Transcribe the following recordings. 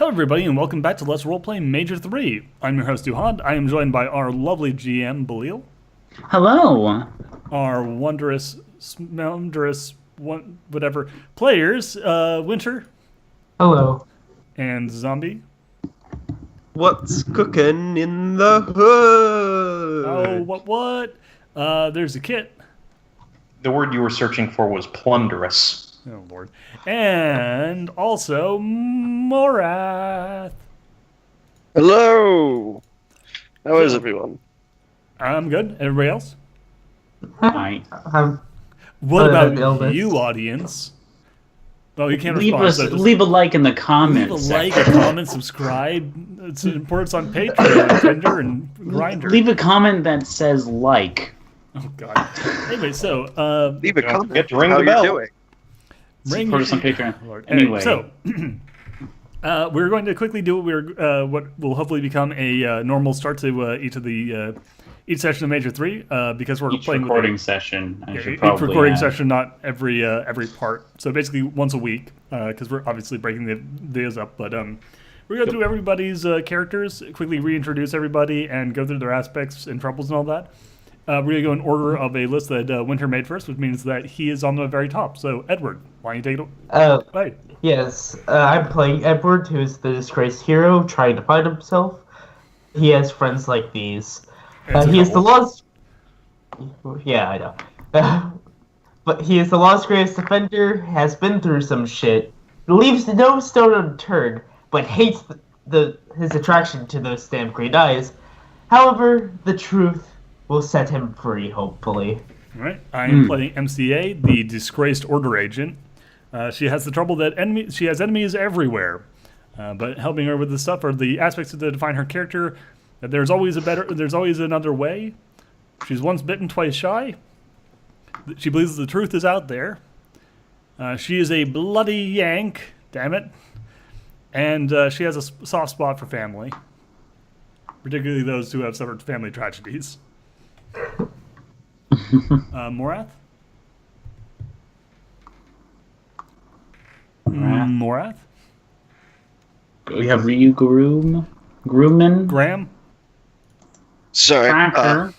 Hello everybody and welcome back to Let's Roleplay Major 3. I'm your host Duhad. I am joined by our lovely GM, Belil. Hello. Our wondrous, whatever, players, Winter. Hello. And Zombie. What's cooking in the hood? Oh, what? There's a Kit. The word you were searching for was plunderous. Oh, Lord. And also Morath. Hello! How is everyone? I'm good. Everybody else? Hi. What about illness. you, audience? Oh, you can't Leave respond. So just leave a like in the comments. leave a like, a comment, subscribe. It's important on Patreon, Tinder, and Grindr. Leave a comment that says like. Oh God. Anyway, so Leave a Don't comment. forget to ring how the you're bell. doing. Support us on Patreon. Lord. Anyway. So we're going to quickly do what will hopefully become a normal start to each session of Major 3 because we're Each playing recording with session. I should each probably recording add. session, not every part. So basically once a week because we're obviously breaking the videos up, but we're going to go through everybody's characters, quickly reintroduce everybody, and go through their aspects and troubles and all that. We're going to go in order of a list that Winter made first, which means that he is on the very top. So, Edward, why don't you take it away? Yes, I'm playing Edward, who is the disgraced hero trying to find himself. He has friends like these. He is the lost... Yeah, I know. But he is the lost greatest defender, has been through some shit, leaves no stone unturned, but hates his attraction to those damn green eyes. However, the truth will set him free, hopefully. All right, I am playing MCA, the disgraced order agent. She has the trouble that she has enemies everywhere, but helping her with the stuff are the aspects that define her character. That there's always another way. She's once bitten, twice shy. She believes the truth is out there. She is a bloody Yank, damn it, and she has a soft spot for family, particularly those who have suffered family tragedies. Morath? Morath? We have Ryu Grumman. Graham? Sorry, Cracker.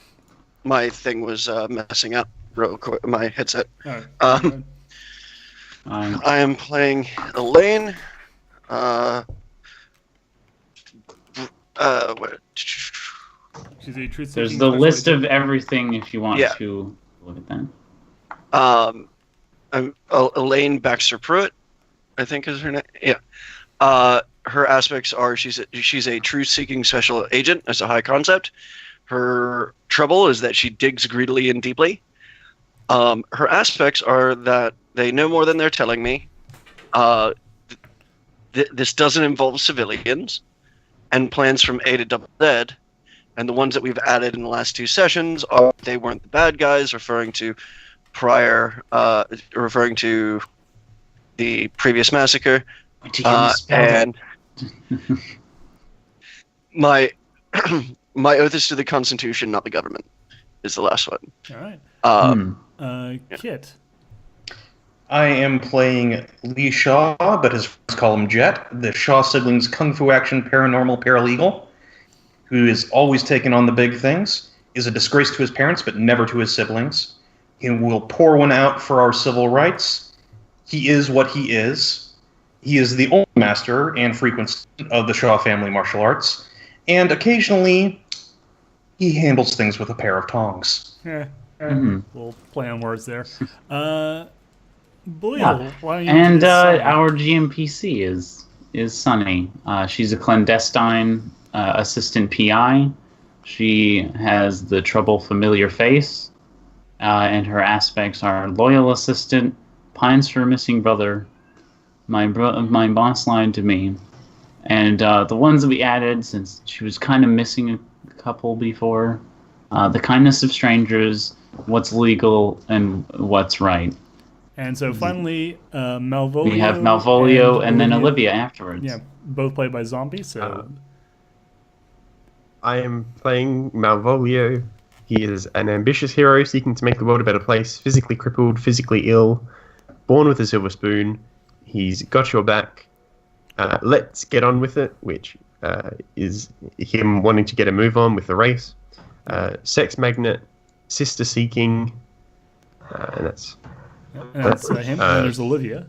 my thing was messing up real quick. My headset. Alright. I am playing Elaine. What? She's a truth-seeking There's the special list agent. of everything if you want Yeah. to look at that. I'm Elaine Baxter Pruitt, I think is her name. Yeah. Her aspects are she's a truth-seeking special agent as a high concept. Her trouble is that she digs greedily and deeply. Her aspects are that they know more than they're telling me. This doesn't involve civilians, and plans from A to double Z. And the ones that we've added in the last two sessions are they weren't the bad guys, referring to the previous massacre. Wait till you spell it. And my oath is to the Constitution, not the government, is the last one. All right. Kit? I am playing Lee Shaw, but his friends call him Jet, the Shaw siblings' kung fu action paranormal paralegal, who is always taking on the big things, is a disgrace to his parents, but never to his siblings. He will pour one out for our civil rights. He is what he is. He is the only master and frequent student of the Shaw family martial arts, and occasionally he handles things with a pair of tongs. We'll play on words there. Belil, why don't you And do this? our GMPC is Sunny. She's a clandestine assistant PI. She has the trouble familiar face, and her aspects are loyal assistant, pines for a missing brother, my boss lied to me, and the ones that we added since she was kind of missing a couple before, the kindness of strangers, what's legal and what's right. And so finally, Malvolio. We have Malvolio and then Olivia afterwards. Yeah, both played by Zombie, so... I am playing Malvolio. He is an ambitious hero seeking to make the world a better place, physically crippled, physically ill, born with a silver spoon. He's got your back, Let's Get On With It, which is him wanting to get a move on with the race. Sex Magnet, Sister Seeking, and that's him. And then there's Olivia.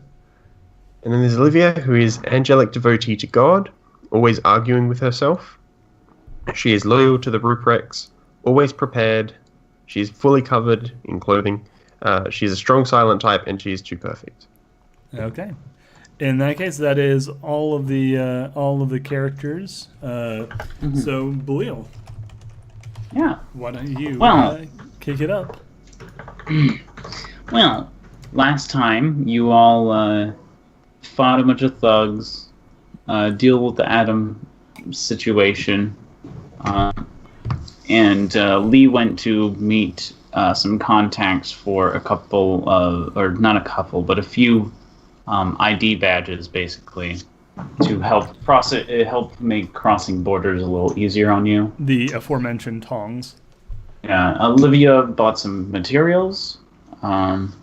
And then there's Olivia, who is angelic devotee to God, always arguing with herself. She is loyal to the Ruprex, always prepared. She is fully covered in clothing. She's a strong silent type, and she is too perfect. Okay. In that case, that is all of the characters. So, Belial, Yeah. why don't you Well- kick it up? Well, last time you all fought a bunch of thugs, deal with the Adam situation, and Lee went to meet some contacts for a couple of, or not a couple, but a few ID badges, basically, to help make crossing borders a little easier on you. The aforementioned tongs. Yeah, Olivia bought some materials, and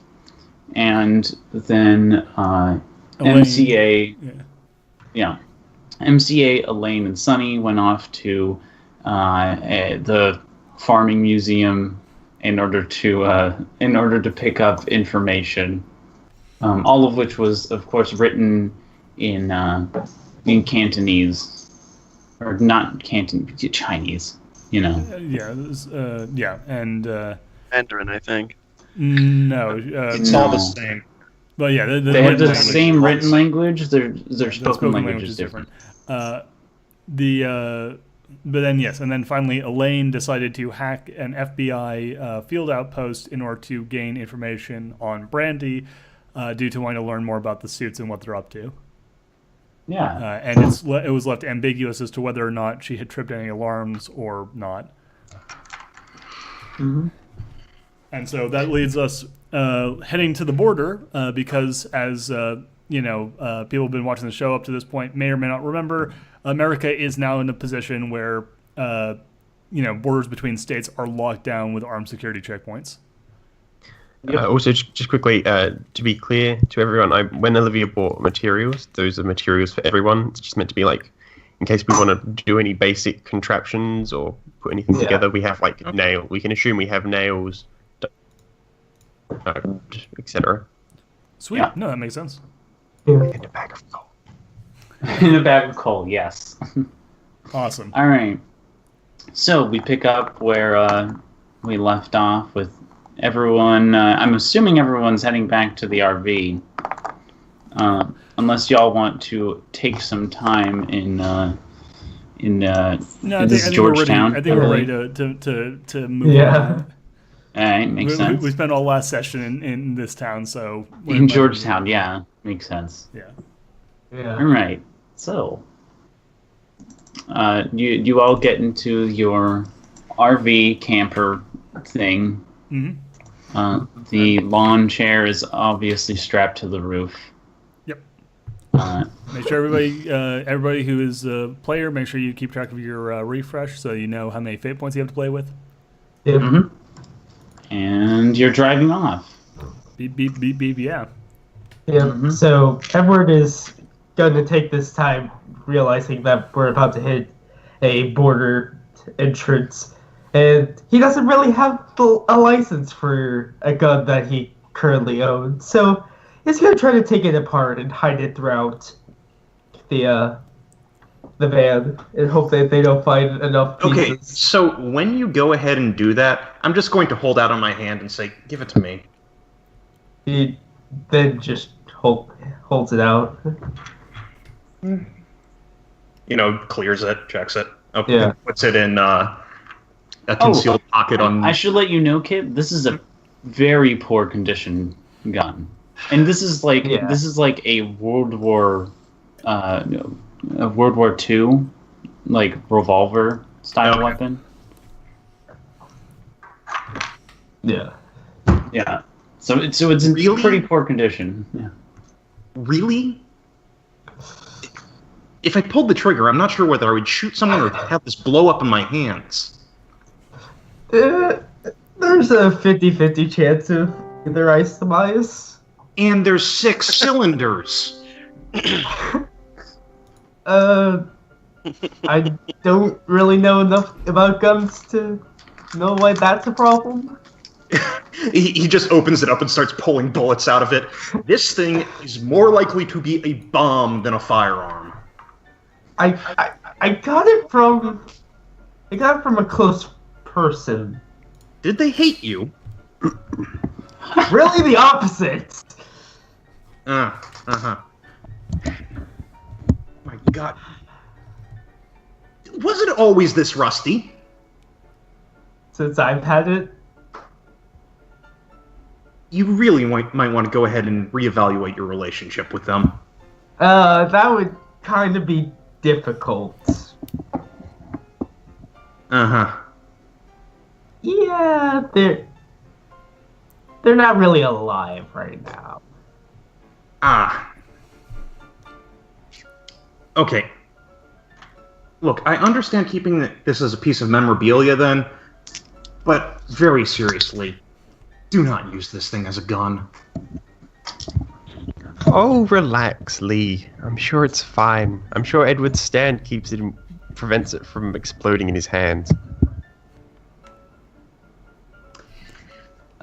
then MCA, MCA, Elaine, and Sunny went off to the farming museum in order to pick up information, all of which was, of course, written in Cantonese, or not Cantonese, Chinese. You know. And Mandarin, I think. no, It's all the same. But yeah, They have the language- same written language. Their the spoken language is different. But then yes, and then finally Elaine decided to hack an FBI field outpost in order to gain information on Brandy, due to wanting to learn more about the suits and what they're up to. Yeah. And it was left ambiguous as to whether or not she had tripped any alarms or not. Mm-hmm. And so that leads us heading to the border, because as people have been watching the show up to this point may or may not remember, America is now in a position where borders between states are locked down with armed security checkpoints. Also, just quickly, to be clear to everyone, when Olivia bought materials, those are materials for everyone. It's just meant to be like, in case we want to do any basic contraptions or put anything together, we have like nail. We can assume we have nails, etc. Sweet. Yeah. No, that makes sense. In a bag of coal. In a bag of coal, yes. Awesome. All right. So we pick up where we left off with everyone. I'm assuming everyone's heading back to the RV, unless y'all want to take some time in No, I this think Georgetown. I think we're ready to move Yeah. on. All right, makes sense. We spent all last session in this town, so In Georgetown, yeah, makes sense. Yeah. All right. So, you all get into your RV camper thing. Mm-hmm. The lawn chair is obviously strapped to the roof. Yep. Uh, Make sure everybody who is a player, make sure you keep track of your refresh so you know how many fate points you have to play with. Yep. mhm. And you're driving off. Beep, beep, beep, beep, yeah. Yep. Mhm. So Edward is going to take this time, realizing that we're about to hit a border entrance, and he doesn't really have a license for a gun that he currently owns. So he's going to try to take it apart and hide it throughout the van, and hope that they don't find enough pieces. Okay, so when you go ahead and do that, I'm just going to hold out on my hand and say, "Give it to me." He then just holds it out. Clears it, checks it, Yeah. puts it in a concealed pocket on. I should let you know, Kit. This is a very poor condition gun, and this is like a World War II like revolver style Okay. weapon. Yeah. Yeah. So it's in Really? pretty poor condition. Yeah. Really? If I pulled the trigger, I'm not sure whether I would shoot someone or have this blow up in my hands. There's a 50-50 chance of either ice. And there's 6 cylinders. I don't really know enough about guns to know why that's a problem. He just opens it up and starts pulling bullets out of it. This thing is more likely to be a bomb than a firearm. I got it from a close person. Did they hate you? Really, the opposite. My God. Was it always this rusty? Since I've had it. You really might want to go ahead and reevaluate your relationship with them. That would kind of be difficult. Yeah, they're not really alive right now. Okay. Look, I understand keeping this as a piece of memorabilia then, but very seriously, do not use this thing as a gun. Oh, relax, Lee. I'm sure it's fine. I'm sure Edward's stand keeps it and prevents it from exploding in his hands.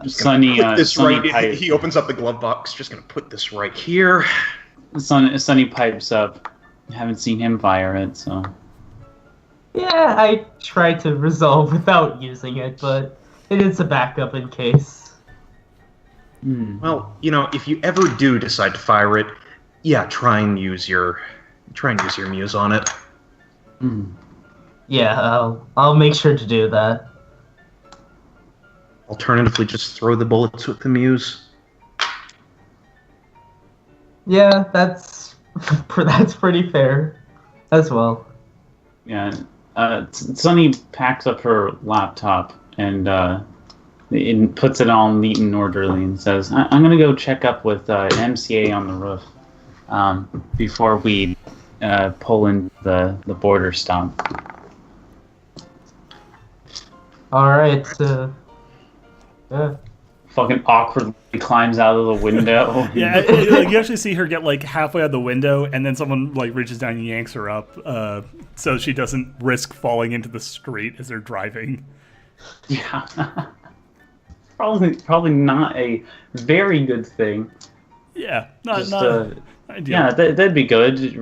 Sonny, Put this Sonny right. He opens up the glove box. Just gonna put this right here. Sonny pipes up. Haven't seen him fire it, so. Yeah, I tried to resolve without using it, but it is a backup in case. Well, if you ever do decide to fire it, yeah, try and use your muse on it. Yeah, I'll make sure to do that. Alternatively, just throw the bullets with the muse. Yeah, that's pretty fair, as well. Yeah, Sonny packs up her laptop and puts it all neat and orderly and says, I'm going to go check up with MCA on the roof before we pull in the border stop. Alright, yeah. Fucking awkwardly climbs out of the window. Yeah, you actually see her get like halfway out the window, and then someone like reaches down and yanks her up, so she doesn't risk falling into the street as they're driving. Yeah. Probably not a very good thing. Yeah, not ideal. Yeah, that'd be good.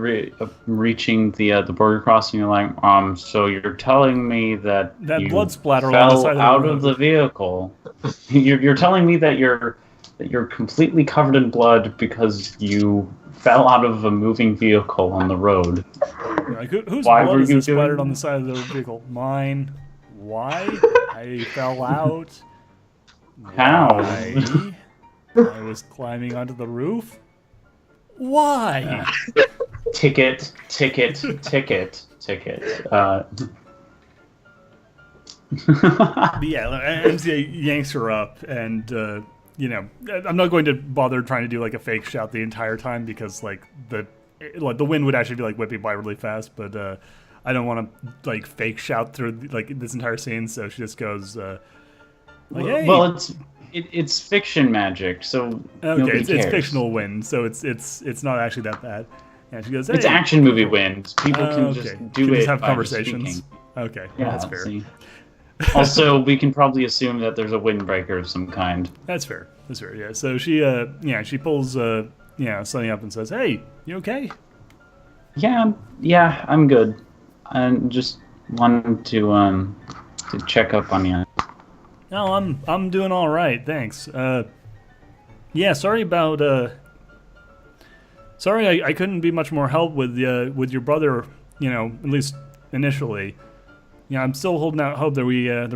Reaching the border crossing, you're like, so you're telling me that you blood splatter along the fell side out of of the vehicle. You're telling me that you're completely covered in blood because you fell out of a moving vehicle on the road. Like, whose Why blood were is you splattered doing- on the side of the vehicle? Mine. Why? I fell out. How? Why? I was climbing onto the roof. Why? Ticket. But yeah, MCA yanks her up, and I'm not going to bother trying to do like a fake shout the entire time because like the wind would actually be like whipping by really fast, but I don't want to like fake shout through like this entire scene. So she just goes, like, "Hey." Well, it's fiction magic, so Okay, it's it's fictional wind, so it's not actually that bad. And she goes, "Hey." It's action movie wind. People can just do Can it. just have by conversations. speaking. Okay, Yeah, that's fair. see. Also, we can probably assume that there's a windbreaker of some kind. That's fair. Yeah. So she she pulls Sonny up and says, "Hey, you okay?" Yeah, I'm good. I just wanted to check up on you. No, I'm doing all right, thanks. Yeah, sorry about sorry I couldn't be much more help with your brother, at least initially. Yeah, I'm still holding out hope that we're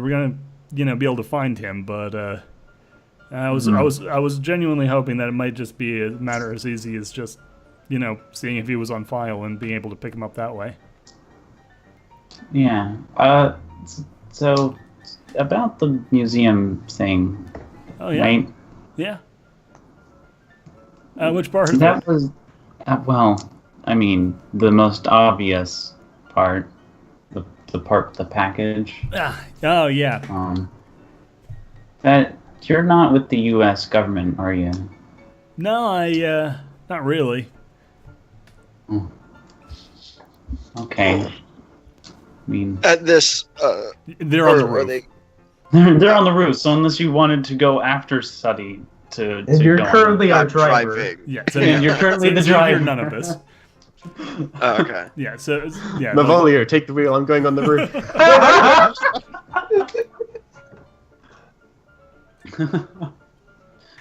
gonna be able to find him, but I was genuinely hoping that it might just be a matter as easy as just seeing if he was on file and being able to pick him up that way. Yeah. So about the museum thing. Oh yeah. Right? Yeah. Which part of That it? was well, I mean, the most obvious part, the part with the package. Oh yeah. That you're not with the U.S. government, are you? No, not really. Okay. I mean, At this, They're on the or are roof. they? they're on the roof. So unless you wanted to go after Suddy to And you're go on currently our I'm driver. driving. Yeah, so And you're currently the so you hear driver. none of this. Oh, okay. Yeah, so yeah. Mavolio, take the wheel. I'm going on the roof.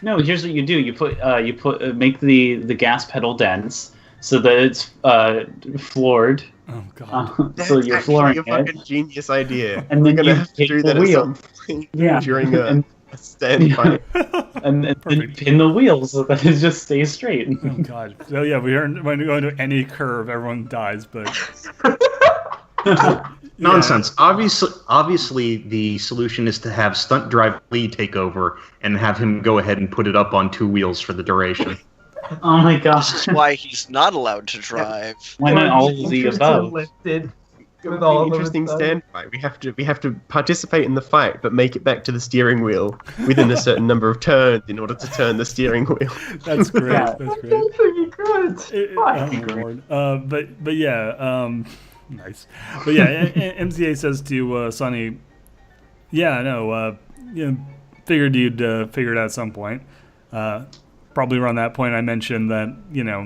No, here's what you do. You make the gas pedal dense so that it's floored. Oh god. So you're flooring a it. fucking genius idea. And We're then gonna you have to take do the that wheel. at some point Yeah. during a And- standby. and then Perfect. pin the wheel so that it just stays straight. Oh god. So yeah, when we go into any curve, everyone dies, but Nonsense. Obviously, the solution is to have Stunt Drive Lee take over and have him go ahead and put it up on 2 wheels for the duration. Oh my gosh. This is why he's not allowed to drive. Why not all of the Interesting above? Lifted It with would be all an of interesting it done. standby. We have to participate in the fight, but make it back to the steering wheel within a certain number of turns in order to turn the steering wheel. that's great. Yeah. That's great. That's pretty good. Oh, Lord. But yeah, nice. But yeah, MCA says to Sonny, "Yeah, no, figured you'd figure it out at some point. Probably around that point, I mentioned that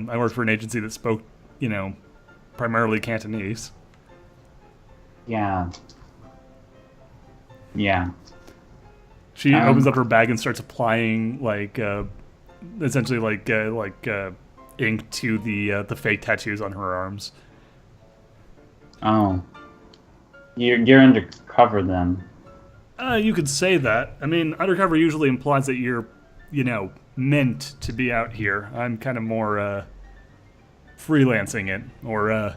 I worked for an agency that spoke, primarily Cantonese. Yeah. Yeah. She opens up her bag and starts applying essentially like ink to the fake tattoos on her arms. Oh. You're undercover then. You could say that. I mean, undercover usually implies that you're, meant to be out here. I'm kind of more freelancing it, or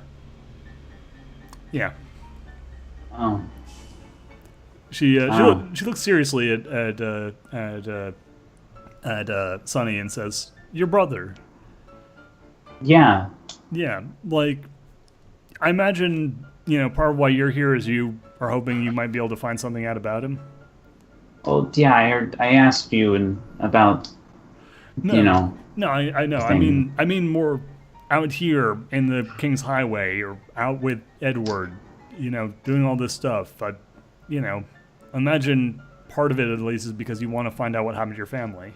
yeah. Oh. She Wow. she looks seriously at Sonny and says, "Your brother." Yeah. Yeah, like I imagine part of why you're here is you are hoping you might be able to find something out about him. Well, yeah, I asked you about, No, I know. thing. I mean more out here in the King's Highway or out with Edward, doing all this stuff. But, imagine part of it at least is because you want to find out what happened to your family.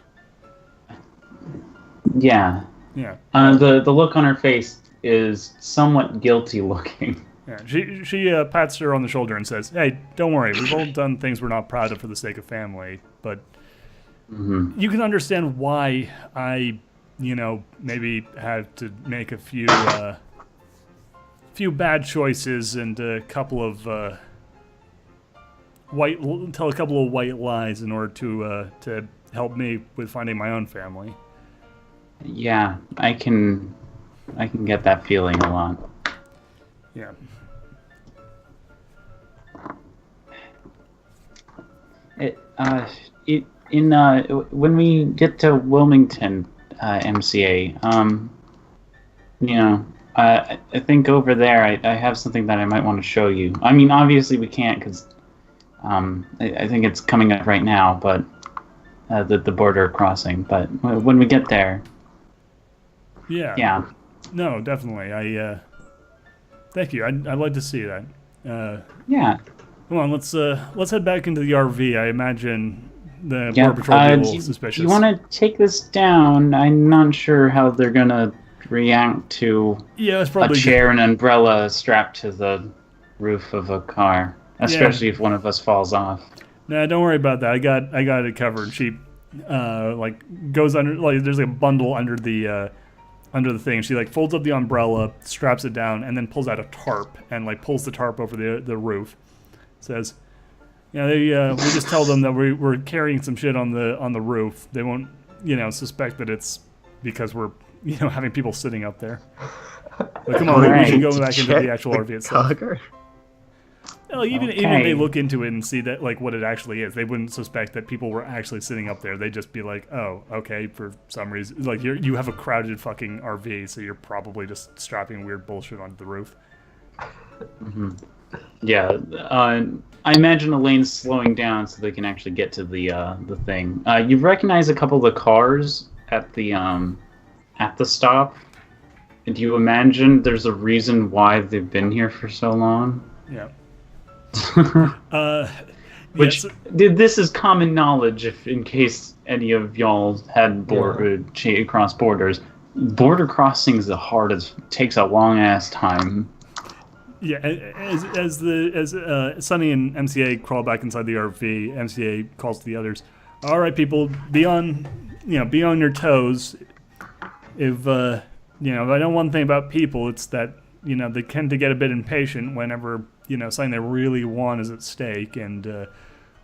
Yeah. Yeah. The look on her face is somewhat guilty looking. Yeah. She pats her on the shoulder and says, "Hey, don't worry. We've all done things we're not proud of for the sake of family, but you can understand why I, maybe had to make a few bad choices and a couple of tell a couple of white lies in order to help me with finding my own family." Yeah, I can get that feeling a lot. Yeah. When we get to Wilmington, MCA, I think over there I have something that I might want to show you. I mean, obviously we can't because I think it's coming up right now, but the border crossing. But when we get there, Yeah. yeah. No, definitely. Thank you. I'd like to see that. Yeah. Come on, let's head back into the RV. I imagine the Yeah. Border Patrol will be a Do little you suspicious. want to take this down? I'm not sure how they're gonna react to Yeah, it's a probably chair and umbrella strapped to the roof of a car, especially if one of us falls off. Nah, don't worry about that. I got it covered. She goes under, there's a bundle under the thing. She folds up the umbrella, straps it down, and then pulls out a tarp and pulls the tarp over the roof. Says, we just tell them that we're carrying some shit on the roof. They won't suspect that it's because we're having people sitting up there. But come on, we should go back into the actual RV itself. Cargo? Well, even if they look into it and see that what it actually is, they wouldn't suspect that people were actually sitting up there. They'd just be like, "Oh, okay." For some reason, you have a crowded fucking RV, so you're probably just strapping weird bullshit onto the roof. Mm-hmm. Yeah, I imagine Elaine's slowing down so they can actually get to the thing. You recognize a couple of the cars at the stop. do you imagine there's a reason why they've been here for so long? Yeah. Which yes. this is common knowledge. If in case any of y'all had cross borders, border crossing is the hardest. Takes a long ass time. Yeah, as Sunny and MCA crawl back inside the RV, MCA calls to the others. All right, people, be on your toes. If I know one thing about people, it's that they tend to get a bit impatient whenever something they really want is at stake, and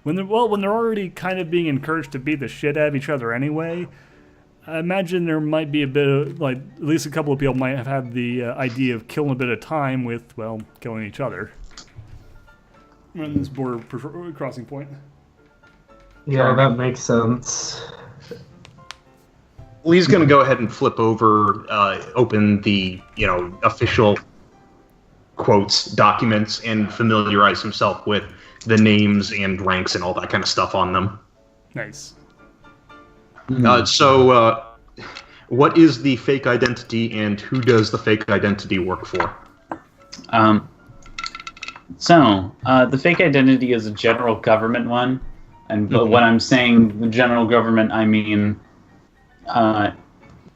when they're already kind of being encouraged to beat the shit out of each other anyway. I imagine there might be a bit of, at least a couple of people might have had the idea of killing a bit of time with, killing each other. On this border crossing point. Yeah, that makes sense. Lee's going to go ahead and flip over, open the, official quotes, documents, and familiarize himself with the names and ranks and all that kind of stuff on them. Nice. So, what is the fake identity, and who does the fake identity work for? The fake identity is a general government one, and when I'm saying the general government, I mean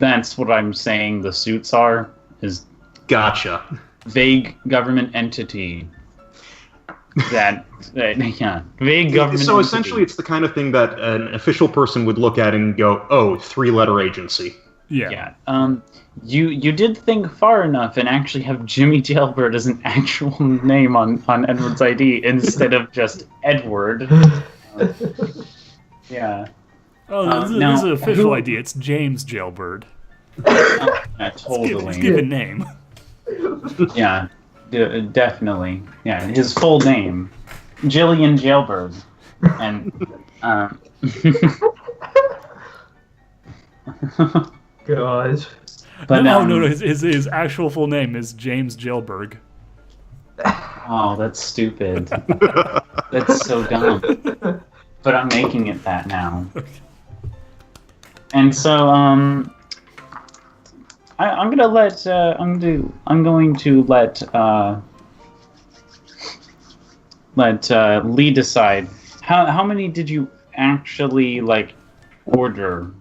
that's what I'm saying. The suits is gotcha. Vague government entity. Vague government. So essentially, it's the kind of thing that an official person would look at and go, "Oh, 3-letter agency." Yeah. You did think far enough and actually have Jimmy Jailbird as an actual name on Edward's ID instead of just Edward. Yeah. Oh, this is an official ID. It's James Jailbird. Yeah, totally. Let's give a name. Yeah. Definitely. Yeah, his full name, Jillian Jailbird, and Gosh. but no. His actual full name is James Jailberg. Oh, that's stupid. That's so dumb. But I'm making it that now. And so I'm going to let Lee decide. How many did you actually order?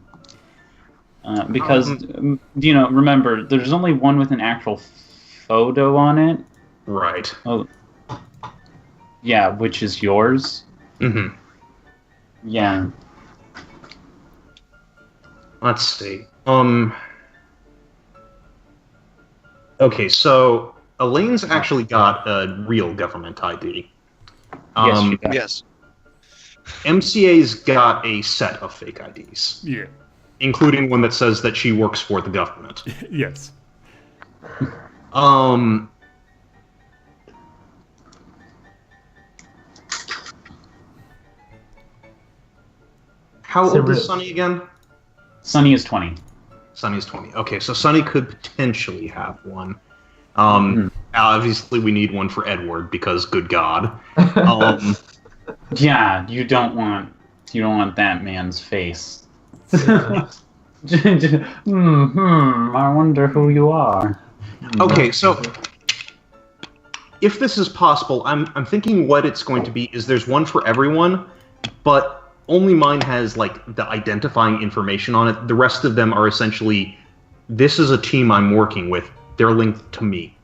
Because remember, there's only one with an actual photo on it. Right. Oh, yeah, which is yours. Mm-hmm. Yeah. Let's see. Okay, so Elaine's actually got a real government ID. Yes, she does. Yes. MCA's got a set of fake IDs. Yeah. Including one that says that she works for the government. Yes. How old is Sunny again? Sunny is 20. Sunny's 20. Okay, so Sunny could potentially have one. Obviously, we need one for Edward because, good God. Yeah, you don't want that man's face. I wonder who you are. Okay, so if this is possible, I'm thinking what it's going to be is there's one for everyone, but only mine has the identifying information on it. The rest of them are essentially, this is a team I'm working with. They're linked to me.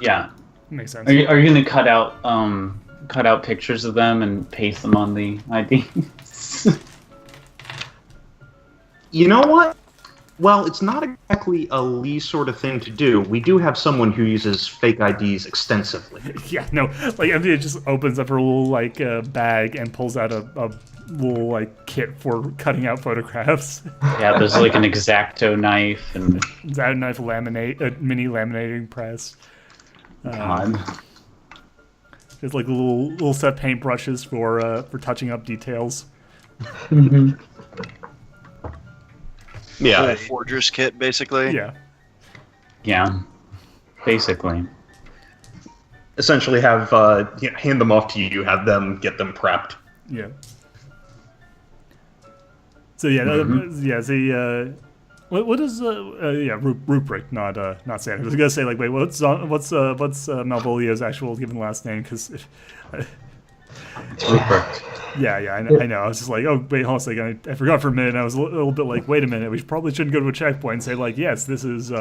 Yeah, makes sense. Are you going to cut out pictures of them and paste them on the ID? You know what? Well, it's not exactly a Lee sort of thing to do. We do have someone who uses fake IDs extensively. Yeah, no, Emily just opens up her little bag and pulls out a little kit for cutting out photographs. Yeah, there's an X-Acto knife and X-Acto knife, mini laminating press. God. Just little set paintbrushes for touching up details. Mm-hmm. Yeah, A forger's kit, basically. Yeah, basically. Essentially, have hand them off to you, have them get them prepped. Yeah. So yeah, What is rubric, not standard. I was gonna say like, wait, what's Malvolio's actual given last name? Because Rupert. yeah, I know. I was just like, oh wait, hold on a second. I forgot for a minute. I was a little bit like, wait a minute, we probably shouldn't go to a checkpoint and say like, yes, this is.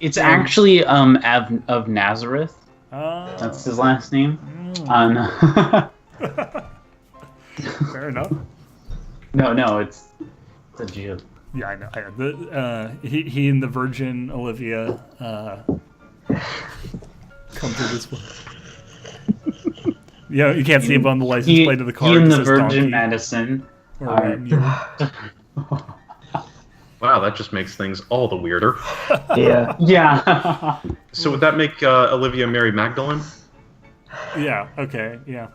It's actually of Nazareth. That's his last name. Fair enough. No, it's a Jew. Yeah, I know. He and the Virgin Olivia come to this one. Yeah, you can't see him on the license plate of the car. He and It the says Virgin donkey. Madison. Wow, that just makes things all the weirder. Yeah. Yeah. So would that make Olivia Mary Magdalene? Yeah. Okay. Yeah.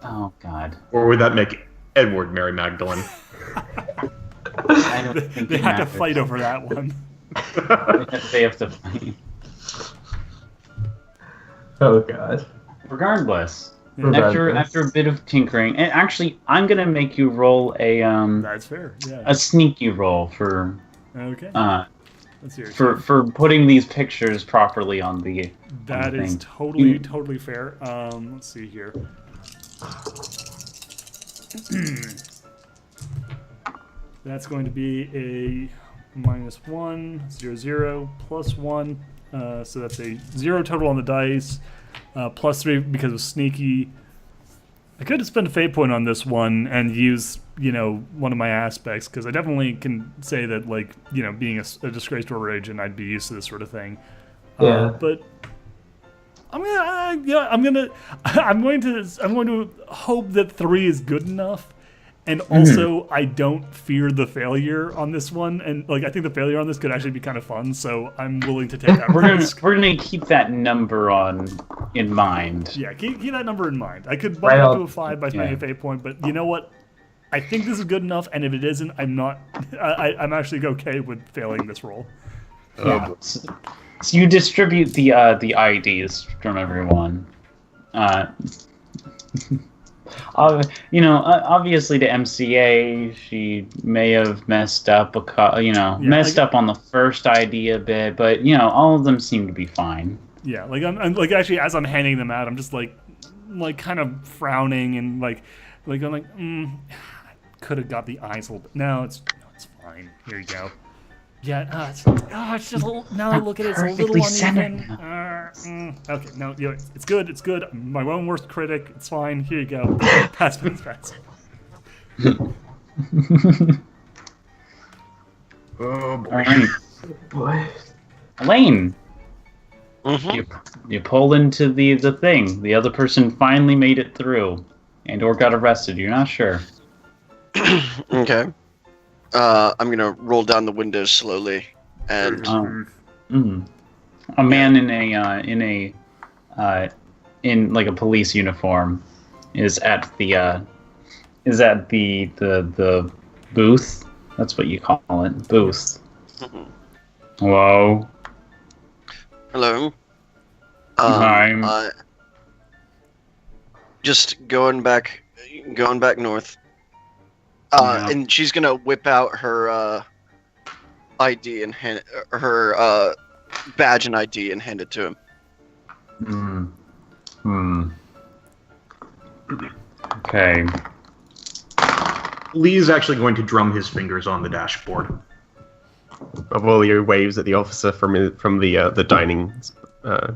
Oh God. Or would that make Edward Mary Magdalene? I don't think They it had to matters. fight over that one. They have to fight. Oh god. Regardless, Regardless. after a bit of tinkering, and actually, I'm gonna make you roll That's fair. Yeah. a sneaky roll for Okay. Let's hear it. for putting these pictures properly on the. That is thing. totally fair. Let's see here. That's going to be a -1, 0, 0, +1. So that's a 0 total on the dice. +3 because of sneaky. I could have spent a fate point on this one and use, one of my aspects, because I definitely can say that, like, being a disgraced order agent, I'd be used to this sort of thing. Yeah. But I'm going to hope that 3 is good enough, and also I don't fear the failure on this one, and like I think the failure on this could actually be kind of fun, so I'm willing to take that risk. We're gonna keep that number in mind. Yeah, keep that number in mind. I could bump it up to a 5 by spending a fate point, but you know what? I think this is good enough, and if it isn't, I'm not. I'm actually okay with failing this roll. Yeah. So you distribute the IDs from everyone. Obviously to MCA, she may have messed up up on the first ID a bit, but all of them seem to be fine. Yeah, like I'm like actually as I'm handing them out, I'm just like kind of frowning and like I'm like, could have got the eyes a little bit. No, it's fine. Here you go. Yeah, it's just a little, now I look at it, it's a little uneven. Okay, no, it's good. It's good. I'm my own worst critic. It's fine. Here you go. Pass. Oh boy. All right, Boy. Elaine, Mm-hmm. you pull into the thing. The other person finally made it through, or got arrested. You're not sure. Okay. I'm gonna roll down the windows slowly, and A man in like a police uniform is at the booth. That's what you call it, booth. Hello. hello. Hi. Just going back north. Yeah. And she's gonna whip out her ID and her badge and ID and hand it to him. Okay. Lee is actually going to drum his fingers on the dashboard. Malvolio waves at the officer from the dining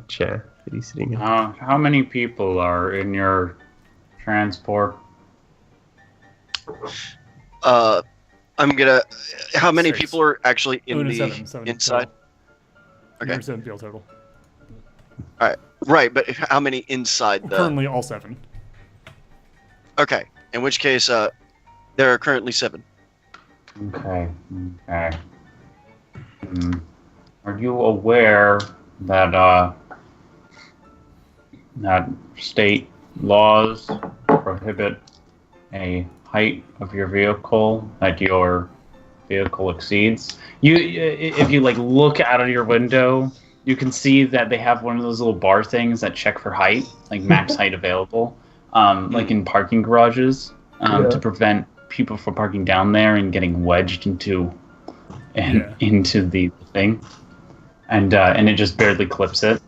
chair that he's sitting in. How many people are in your transport? I'm gonna. How many 6. people are actually in the seven inside? Total. Okay. 7 people total. Right, but how many inside the? Currently, all 7. Okay. In which case, there are currently 7. Okay. Are you aware that that state laws prohibit a height of your vehicle that your vehicle exceeds? If you like look out of your window, you can see that they have one of those little bar things that check for height, like max height available, like in parking garages, to prevent people from parking down there and getting wedged into and Yeah. into the thing, and it just barely clips it.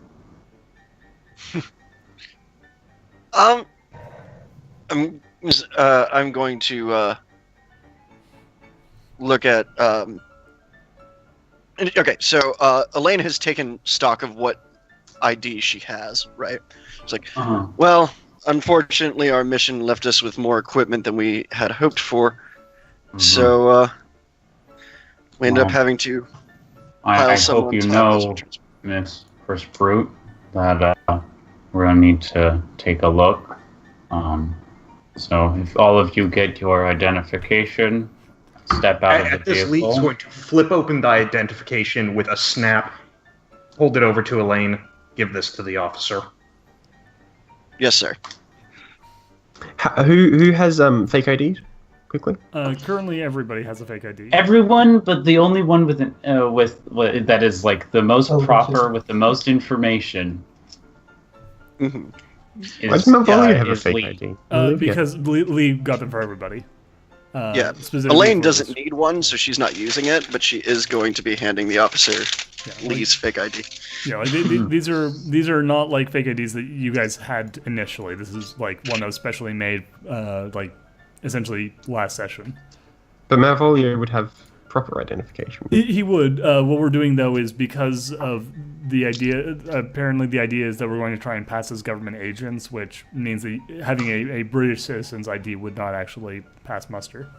I'm going to look at. Okay, so Elaine has taken stock of what ID she has, right? It's like, Uh-huh. well, unfortunately, our mission left us with more equipment than we had hoped for, so we ended up Well, having to. I some hope on you top as know, returns. Miss First Brute, that we're gonna need to take a look. So if all of you get your identification, step out of At the this, Lee's vehicle. going to flip open the identification with a snap, hold it over to Elaine, give this to the officer. Yes, sir. Who has fake IDs? Quickly. Currently, everybody has a fake ID. Everyone, but the only one with that is like the most Oh, proper, with the most information. hmm Is, Why does Malvolio have a is fake Lee. ID? Olivia. Because Lee got them for everybody. Yeah, Specifically Elaine for doesn't this. need one, so she's not using it, but she is going to be handing the officer Yeah, Lee's fake ID. Yeah, like these are not like fake IDs that you guys had initially. This is like one that was specially made, like essentially last session. But Malvolio would have proper identification. He would. What we're doing though is because of the idea. Apparently, the idea is that we're going to try and pass as government agents, which means that having a British citizen's ID would not actually pass muster.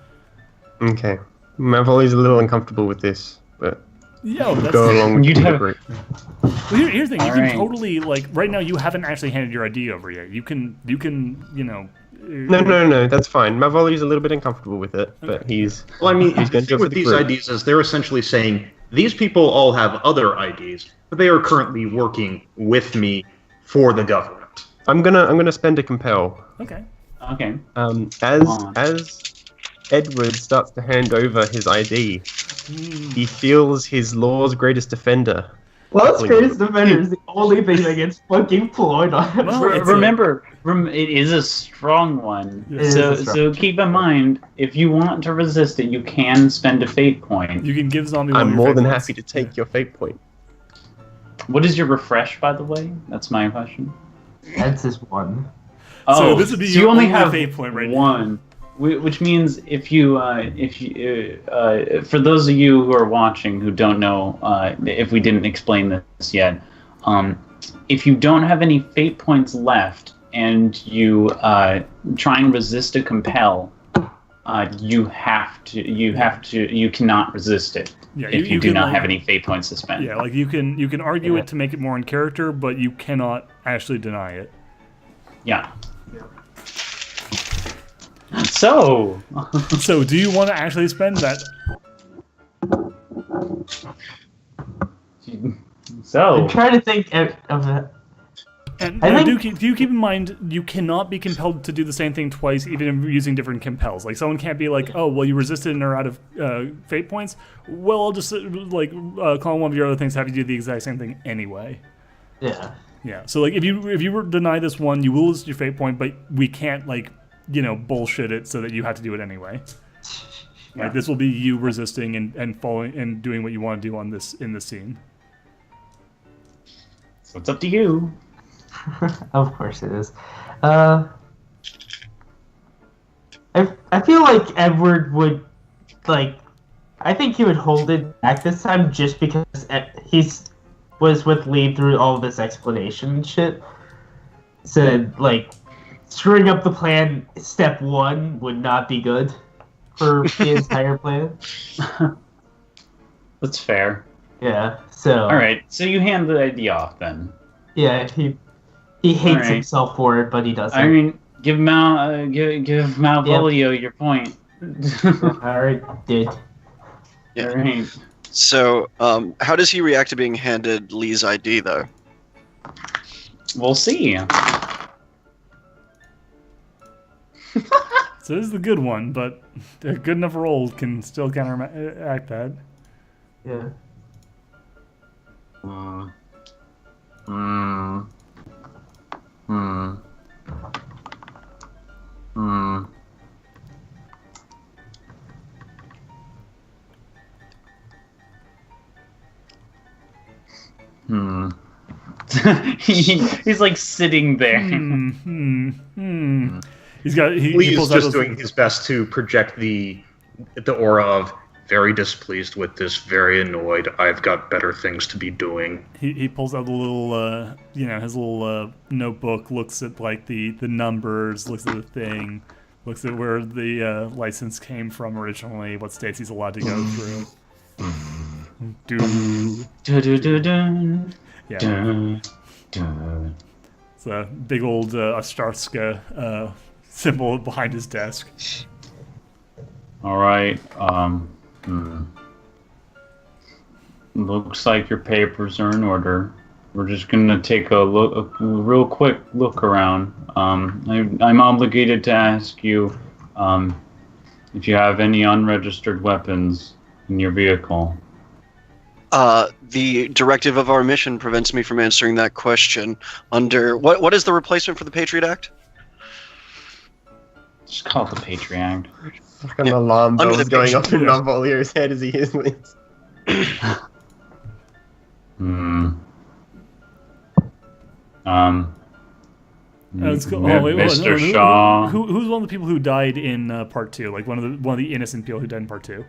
Okay. Malvolio's a little uncomfortable with this, but Yeah, that's go along with You'd the have- group. Well, here's the thing. You can Alright. totally like right now. You haven't actually handed your ID over yet. You can you know. No, that's fine. Malvolio's a little bit uncomfortable with it, but he's Well, I mean, He's the gonna do thing it for with the these group. IDs is they're essentially saying, these people all have other IDs, but they are currently working with me for the government. I'm gonna spend a compel. Okay. Okay. As Edward starts to hand over his ID, he feels his law's greatest defender. Lost Greatest Defender is the only thing that gets fucking ployed on. Well, it's Remember, it is a strong one. It is So, a strong so keep in mind, if you want to resist it, you can spend a fate point. You can give zombie. one I'm of your more than favorites. happy to take your fate point. What is your refresh, by the way? That's my question. That's his one. So this would be so your you only only have fate point right now. one, which means if you, for those of you who are watching who don't know, if we didn't explain this yet, if you don't have any fate points left and you try and resist a compel, you cannot resist it. Yeah, if you do can, not like- have any fate points to spend. Yeah, like you can argue it to make it more in character, but you cannot actually deny it. Yeah. So, So, do you want to actually spend that? I'm trying to think of it. And I do think- you keep in mind you cannot be compelled to do the same thing twice, even if using different compels. Like someone can't be like, oh, well, you resisted and are out of fate points. Well, I'll just call one of your other things, have you do the exact same thing anyway. Yeah. Yeah. So like if you were deny this one, you will lose your fate point, but we can't bullshit it so that you have to do it anyway. Like this will be you resisting and following and doing what you want to do in this scene. so it's up to you. Of course it is. I feel like Edward would I think he would hold it back this time just because was with Lee through all this explanation and shit. So screwing up the plan step one would not be good for the entire plan. That's fair. Yeah. So. All right. So you hand the ID off then. Yeah. He hates Alright. himself for it, but he doesn't. I mean, give Malvolio your point. Alright, dude. Yeah. All right. So, how does he react to being handed Lee's ID, though? We'll see. So this is the good one, but a good enough roll can still counteract that. Yeah. he's like sitting there. He's got. Lee He is pulls out just his- doing his best to project the aura of very displeased with this, very annoyed. I've got better things to be doing. He pulls out the little, his little notebook. Looks at like the numbers. Looks at the thing. Looks at where the license came from originally. What states he's allowed to go through. Yeah. It's a big old Ostarska symbol behind his desk. All right. Looks like your papers are in order. We're just gonna take a real quick look around. I'm obligated to ask you if you have any unregistered weapons in your vehicle. The directive of our mission prevents me from answering that question. Under what is the replacement for the Patriot Act? Just call it the Patriot Act. Like an alarm Under bell's the going off in Yeah. Malvolio's head as he hears this. Let's go. M- Oh, wait, Mr. who- Shaw. Who's one of the people who died in part 2? Like one of the innocent people who died in part 2?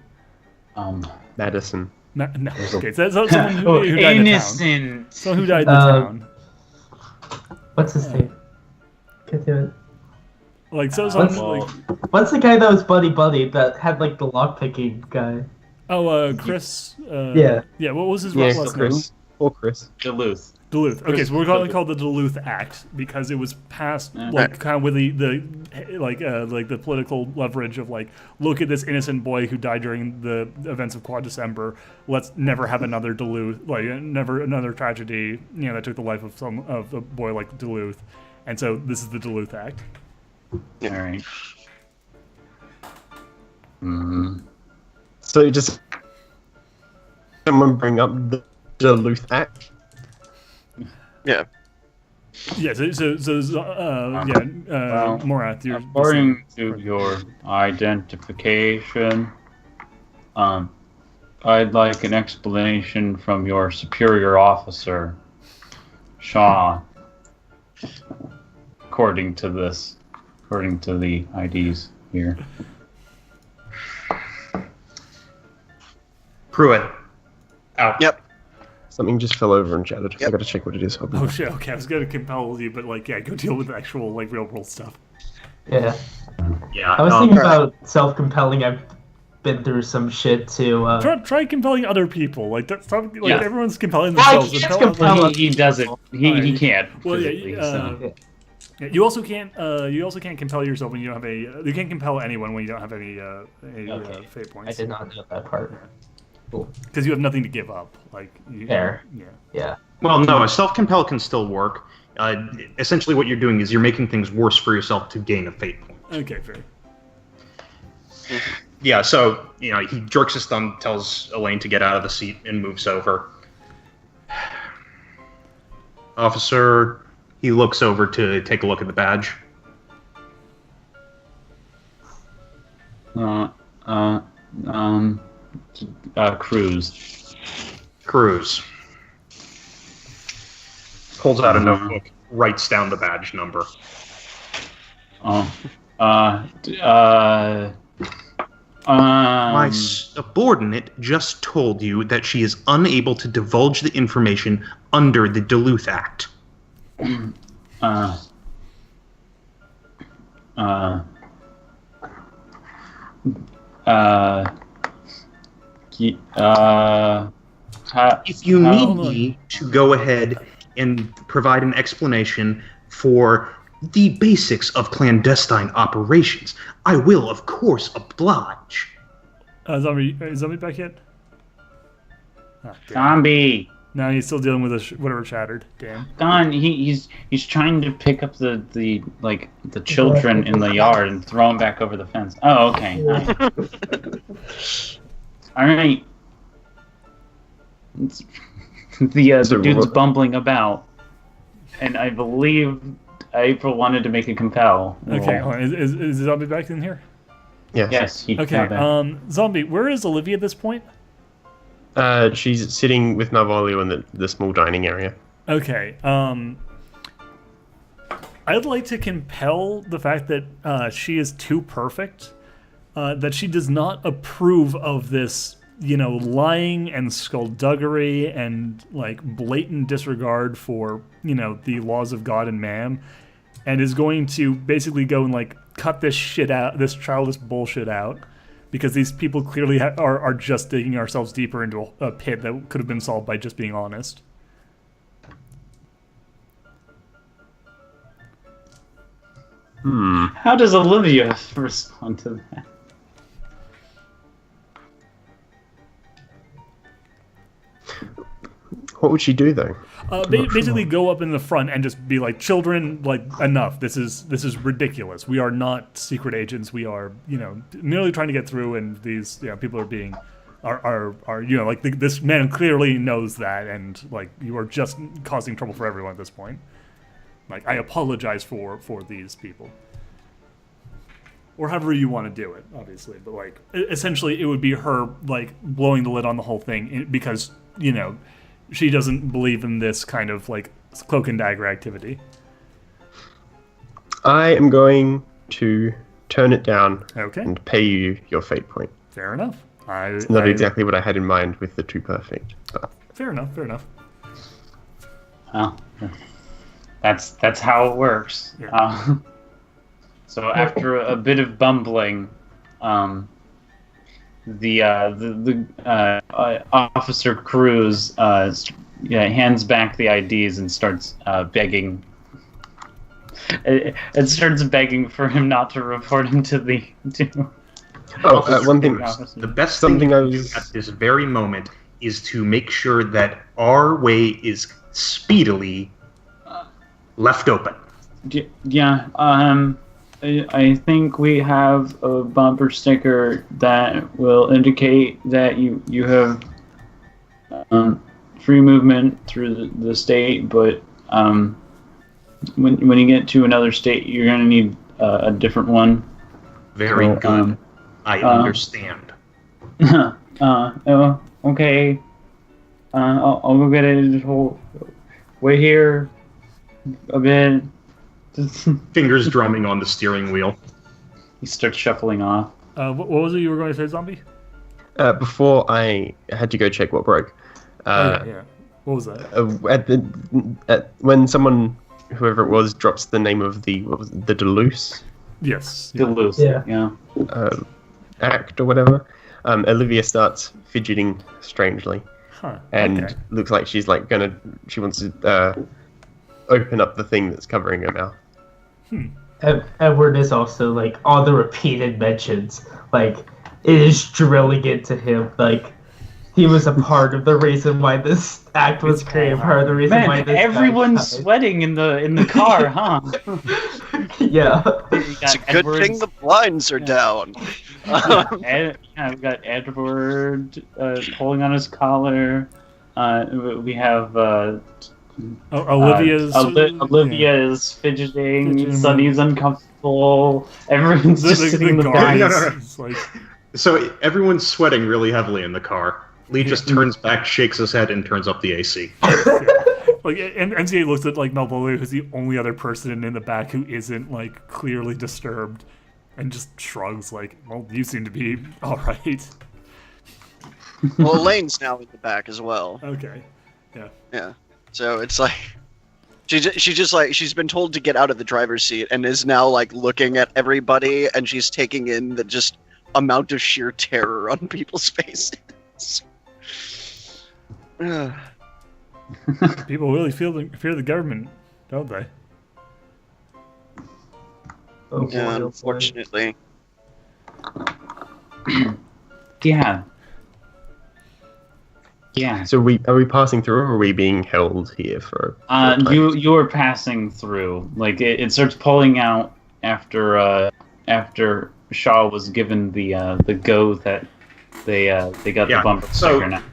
Madison. No. Okay, so that's someone who died in the town. Innocent. Someone who died in the town. What's his name? Can't do it. Like so. What's- Like, What's the guy that was buddy that had like the lockpicking guy? Chris. Yeah. Yeah. What was his Yeah, last name? Chris. Or Chris. Duluth. Duluth. Okay, so we're calling it called the Duluth Act because it was passed like kind of with the political leverage of like, look at this innocent boy who died during the events of Quad December. Let's never have another Duluth, like never another tragedy, that took the life of a boy like Duluth, and so this is the Duluth Act. All right. So just someone bring up the Duluth Act. Yeah. Yeah. Morath, you're According to your identification, I'd like an explanation from your superior officer, Shaw. According to the IDs here. Pruitt. Out. Yep. Something just fell over and shattered. Yep. I gotta check what it is. I'll be Oh back. shit. Okay, I was gonna compel you, but go deal with the actual real world stuff. Yeah. Yeah. I was thinking about self-compelling. I've been through some shit to. Try compelling other people. Stop. Yeah. Everyone's compelling Well, I themselves. can't Compel- compel- Well, he doesn't. He can't. Well, physically, so. yeah, you also can't. You also can't compel yourself when you don't have a. You can't compel anyone when you don't have any Okay. fate I points. did not know that part. Because you have nothing to give up. Fair. Yeah. Yeah. Well, no, a self-compel can still work. Essentially, what you're doing is you're making things worse for yourself to gain a fate point. Okay. Fair. Yeah, so, he jerks his thumb, tells Elaine to get out of the seat, and moves over. Officer, he looks over to take a look at the badge. Cruz. Cruz. Pulls out a notebook, writes down the badge number. My subordinate just told you that she is unable to divulge the information under the Duluth Act. If you need me to go ahead and provide an explanation for the basics of clandestine operations, I will, of course, oblige. Zombie. Is Zombie back yet? Ah, damn. Zombie. No, he's still dealing with whatever shattered. Damn. Don, he's trying to pick up the children in the yard and throw them back over the fence. Oh, okay. All right. The dude's bumbling about, and I believe April wanted to make a compel. Okay. Hold on. Is Zombie back in here? Yes. He Okay. Zombie, where is Olivia at this point? She's sitting with Malvolio in the small dining area. Okay. I'd like to compel the fact that she is too perfect, that she does not approve of this, lying and skullduggery and like blatant disregard for, the laws of God and man, and is going to basically go and like cut this shit out, this childish bullshit out, because these people clearly are just digging ourselves deeper into a pit that could have been solved by just being honest. How does Olivia respond to that? What would she do though? Basically, go up in the front and just be like, "Children, like enough. This is ridiculous. We are not secret agents. We are, merely trying to get through, and these, people are being, are like this man clearly knows that, and like you are just causing trouble for everyone at this point. Like, I apologize for these people." Or however you want to do it, obviously. But, like, essentially it would be her, like, blowing the lid on the whole thing because, she doesn't believe in this kind of, like, cloak and dagger activity. I am going to turn it down Okay. and pay you your fate point. Fair enough. It's not exactly what I had in mind with the too perfect. But. Fair enough. Well, that's how it works. Yeah. So after a bit of bumbling, the Officer Cruz hands back the IDs and starts begging. It starts begging for him not to report him to the. One thing. The best Something thing I to do was- at this very moment is to make sure that our way is speedily left open. Yeah. I think we have a bumper sticker that will indicate that you have free movement through the state, but when you get to another state, you're going to need a different one. Very So, good. I understand. Okay. I'll go get it. Wait here a bit. Fingers drumming on the steering wheel. He starts shuffling off. What was it you were going to say, Zombie? Before I had to go check what broke. Yeah. What was that? When someone, whoever it was, drops the name of the Deleuze Yes. Duluth. Yeah. act or whatever, Olivia starts fidgeting strangely, and Okay. looks like she's like she wants to open up the thing that's covering her mouth. Edward is also like all the repeated mentions, like it is drilling into him, like he was a part of the reason why this act was created, part of the reason why Man, this everyone's guy died. sweating in the car, huh? Yeah. It's a good thing the blinds are down. We've got Edward pulling on his collar. We have Olivia's Olivia is fidgeting. Fidgeting. Sonny's uncomfortable. Everyone's just sitting in the back. No. It's like, So everyone's sweating really heavily in the car. Lee just turns back, shakes his head, and turns up the AC. like, and MCA looks at like Malvolio, who's the only other person in the back who isn't like clearly disturbed, and just shrugs like, "Well, you seem to be all right." Well, Elaine's now in the back as well. Okay. Yeah. So it's like she's been told to get out of the driver's seat and is now like looking at everybody, and she's taking in the just amount of sheer terror on people's faces. People really fear the government, don't they? Oh, Yeah, boy. unfortunately. Yeah. So are we passing through, or are we being held here for? You were passing through. Like it starts pulling out after Shaw was given the go that they got the bumper So sticker now.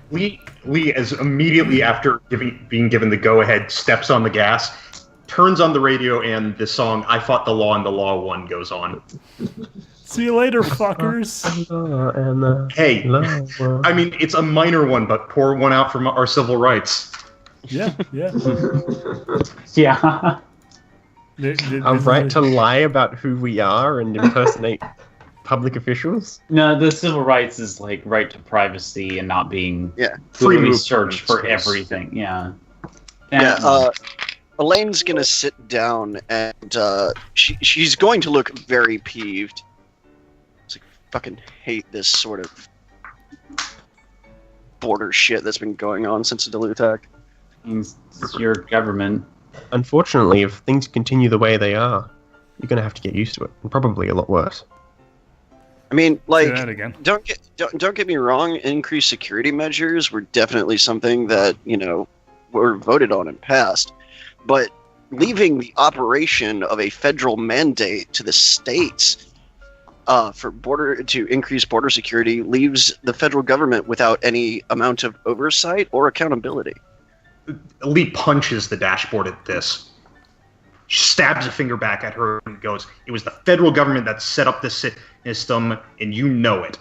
Lee, as immediately after being given the go-ahead, steps on the gas, turns on the radio, and the song "I Fought the Law and the Law Won" goes on. See you later, fuckers. Hey, I mean, it's a minor one, but pour one out for our civil rights. Yeah, yeah. Yeah. A right to lie about who we are and impersonate public officials? No, the civil rights is like right to privacy and not being Free freely movement searched for space. everything. Yeah. Yeah, Elaine's gonna sit down and she's going to look very peeved. It's like, fucking hate this sort of border shit that's been going on since the Duhad. Means it's your government. Unfortunately, if things continue the way they are, you're going to have to get used to it, and probably a lot worse. I mean, Say like, that again. don't get me wrong. Increased security measures were definitely something that were voted on and passed, but leaving the operation of a federal mandate to the states to increase border security leaves the federal government without any amount of oversight or accountability. Lee punches the dashboard at this. She stabs a finger back at her and goes, "It was the federal government that set up this system, and you know it.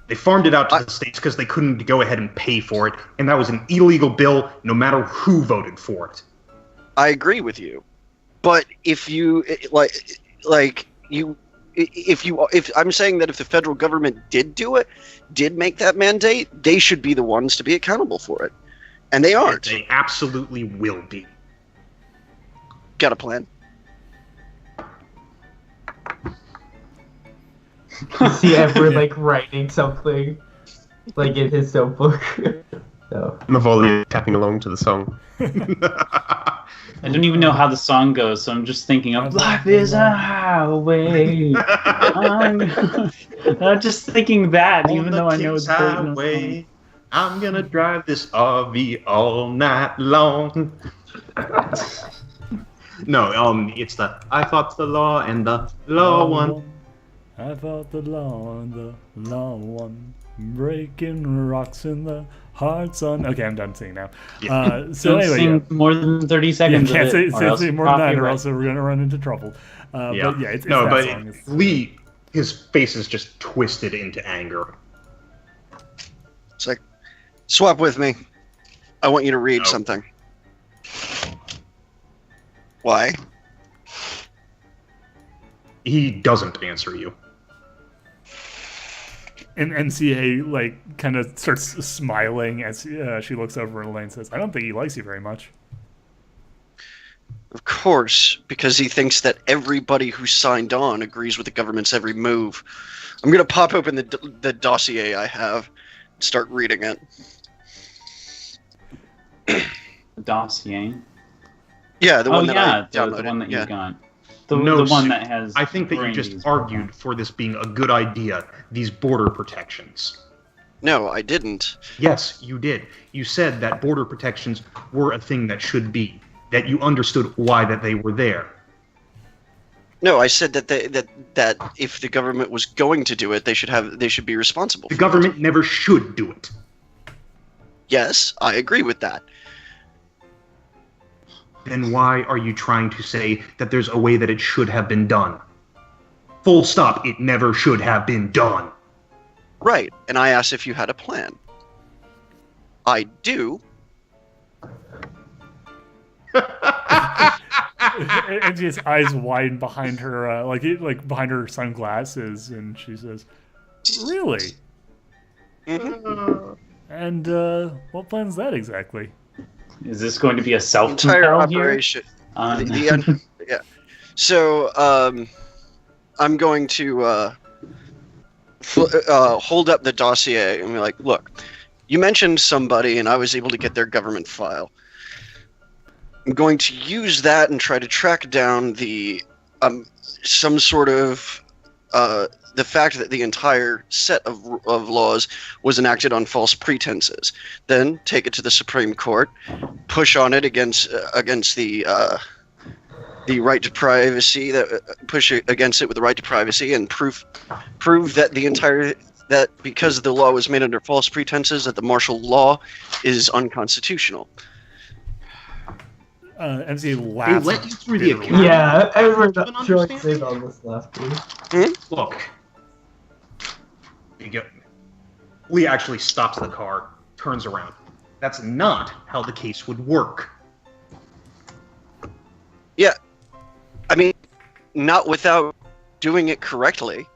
They farmed it out to the states because they couldn't go ahead and pay for it, and that was an illegal bill no matter who voted for it." I agree with you, but if I'm saying that if the federal government did make that mandate, they should be the ones to be accountable for it, and they aren't. They absolutely will be. Got a plan? Is he ever like writing something like in his notebook? No. Mavoli tapping along to the song. I don't even know how the song goes, so I'm just thinking of life is a highway. I'm just thinking that, even though I know it's highway. I'm gonna drive this RV all night long. No, it's the I fought the law and the law won. I fought the law and the law won. Breaking rocks in the hearts on. Okay, I'm done singing now. So Don't anyway, sing more than 30 seconds. can't of it, say more than that, or copyright. else we're gonna run into trouble. But yeah, it's no, that but song. It's- Lee, his face is just twisted into anger. It's like, swap with me. I want you to read No. something. Why? He doesn't answer you. And NCA like kind of starts smiling as she looks over and Elaine says, "I don't think he likes you very much." Of course, because he thinks that everybody who signed on agrees with the government's every move. I'm gonna pop open the dossier I have and start reading it. Dossier. Yeah, the one that I the downloaded. one that you yeah. got. No, the one sir. that has. I think that you Brandy's just one. argued for this being a good idea, these border protections. No, I didn't. Yes, you did. You said that border protections were a thing that should be, that you understood why that they were there. No, I said that that if the government was going to do it, they should be responsible. The for government never should do it. it. Yes, I agree with that. Then why are you trying to say that there's a way that it should have been done? Full stop, it never should have been done. Right, and I asked if you had a plan. I do. And she has eyes widen behind her, like behind her sunglasses, and she says, "Really? Mhm. And what plan's that exactly?" Is this going to be a Entire self-compel here? operation. Um, Yeah. So I'm going to hold up the dossier and be like, "Look, you mentioned somebody, and I was able to get their government file. I'm going to use that and try to track down the some sort of the fact that the entire set of laws was enacted on false pretenses. Then take it to the Supreme Court, push on it against the right to privacy, push against it with the right to privacy, and prove that that because the law was made under false pretenses, that the martial law is unconstitutional." MC They laughs. let you through the bitterly. account. Yeah, I remember Don't that joint understand thing on this last week. Look. You go. Lee actually stops the car, turns around. That's not how the case would work. Yeah. I mean, not without doing it correctly.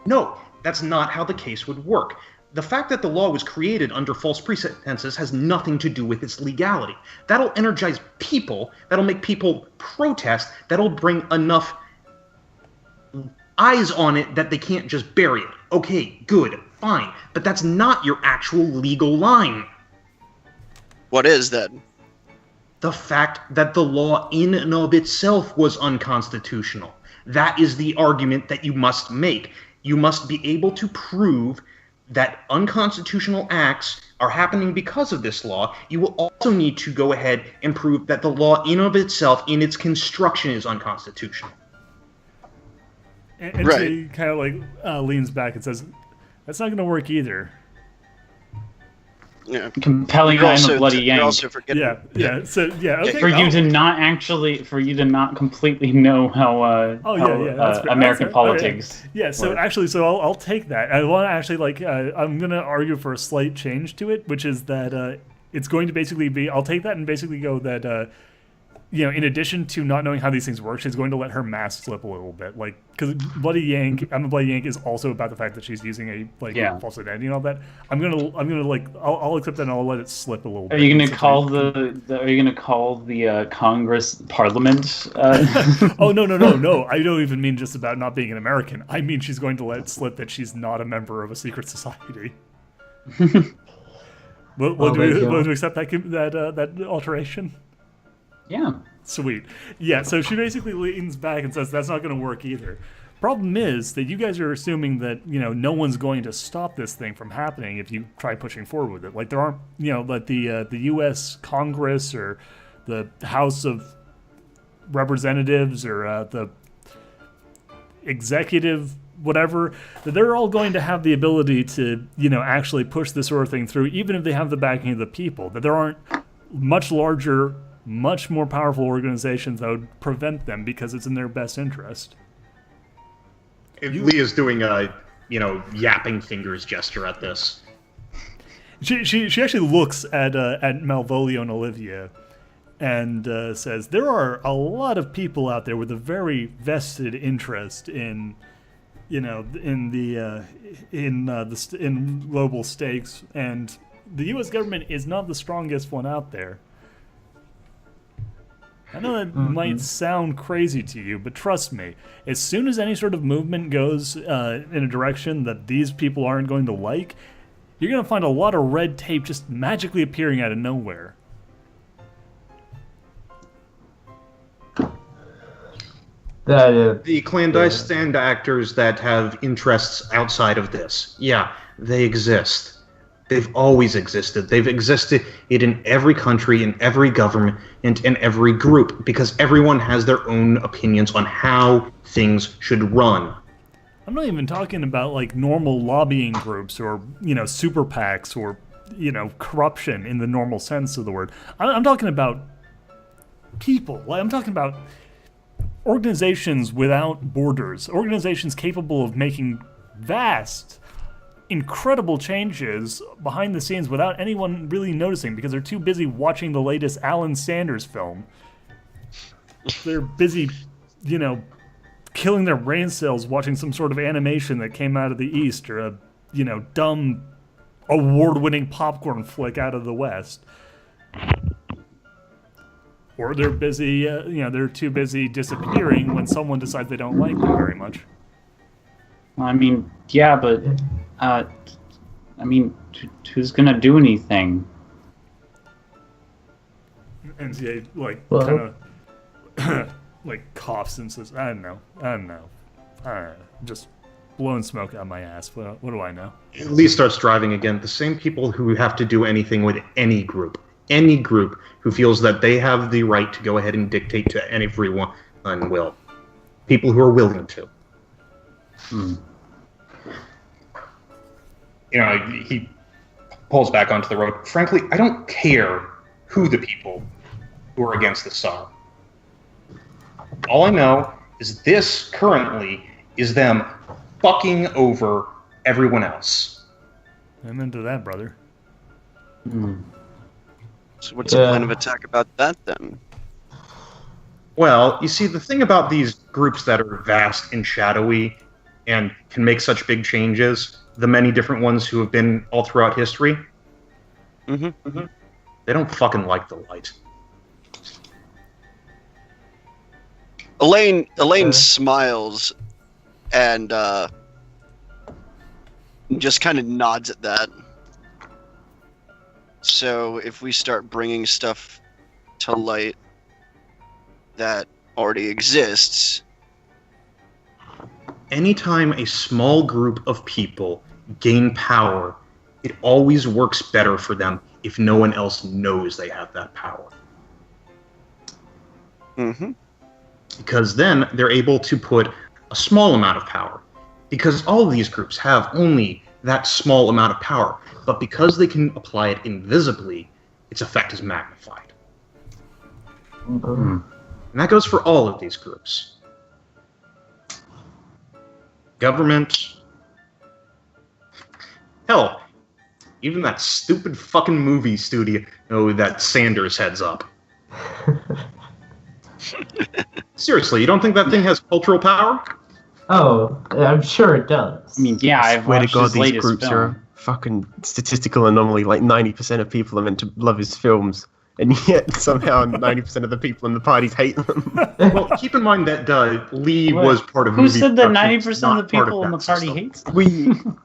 No, that's not how the case would work. The fact that the law was created under false pretenses has nothing to do with its legality. That'll energize people, that'll make people protest, that'll bring enough eyes on it that they can't just bury it. Okay, good, fine, but that's not your actual legal line. What is then? The fact that the law in and of itself was unconstitutional. That is the argument that you must make. You must be able to prove that unconstitutional acts are happening because of this law. You will also need to go ahead and prove that the law in of itself, in its construction, is unconstitutional. And Right. she kind of like leans back and says, "That's not going to work either." Yeah. Compelling You're I'm also, a bloody you're yank. also forgetting. Yeah. So yeah, okay. For you to not completely know how, That's fair. American That's fair. politics. Yeah, so work. actually, I'll take that. I want to actually I'm gonna argue for a slight change to it, which is that it's going to basically be. I'll take that and basically go that in addition to not knowing how these things work, she's going to let her mask slip a little bit, like because Bloody Yank, I'm a Bloody Yank is also about the fact that she's using a false identity and all that. I'm gonna like I'll accept that and I'll let it slip a little bit. Are you gonna call the Congress Parliament? Oh no! I don't even mean just about not being an American. I mean she's going to let it slip that she's not a member of a secret society. Will you accept that alteration? Yeah. Sweet. Yeah, so she basically leans back and says that's not going to work either. Problem is that you guys are assuming that, no one's going to stop this thing from happening if you try pushing forward with it. Like there aren't, like the U.S. Congress or the House of Representatives or the executive whatever, that they're all going to have the ability to, actually push this sort of thing through, even if they have the backing of the people. That there aren't much larger, much more powerful organizations that would prevent them because it's in their best interest. Lee is doing a, yapping fingers gesture at this. She actually looks at Malvolio and Olivia and says, there are a lot of people out there with a very vested interest in global stakes, and the U.S. government is not the strongest one out there. I know that might sound crazy to you, but trust me, as soon as any sort of movement goes in a direction that these people aren't going to like, you're going to find a lot of red tape just magically appearing out of nowhere. The clandestine actors that have interests outside of this, they exist. They've always existed. They've existed in every country, in every government, and in every group, because everyone has their own opinions on how things should run. I'm not even talking about like normal lobbying groups or, super PACs or, corruption in the normal sense of the word. I'm talking about people. I'm talking about organizations without borders, organizations capable of making vast, incredible changes behind the scenes without anyone really noticing because they're too busy watching the latest Alan Sanders film. They're busy, killing their brain cells watching some sort of animation that came out of the East or a, dumb award-winning popcorn flick out of the West. Or they're busy, they're too busy disappearing when someone decides they don't like them very much. I mean, yeah, but who's gonna do anything? NCA kind of coughs and says, I don't know, just blowing smoke out my ass. What do I know? Lee starts driving again. The same people who have to do anything with any group who feels that they have the right to go ahead and dictate to everyone will. People who are willing to. He pulls back onto the road. Frankly, I don't care who the people who are against this are. All I know is this currently is them fucking over everyone else. I'm into that, brother. So what's the plan of attack about that then? Well, you see, the thing about these groups that are vast and shadowy and can make such big changes, the many different ones who have been all throughout history, they don't fucking like the light. Elaine smiles and just kind of nods at that. So if we start bringing stuff to light that already exists. Anytime a small group of people gain power, it always works better for them if no one else knows they have that power. Because then they're able to put a small amount of power. Because all of these groups have only that small amount of power, but because they can apply it invisibly, its effect is magnified. And that goes for all of these groups. Government. Hell, even that stupid fucking movie studio that Sanders heads up. Seriously, you don't think that thing has cultural power? Oh, I'm sure it does. I mean, yeah, I've swear to watched God, his these latest groups film. are a fucking statistical anomaly. Like 90% of people are meant to love his films, and yet somehow 90% of the people in the parties hate them. Well, keep in mind that Lee What? was part of Who movie said that production. 90% of the people in the party hates them?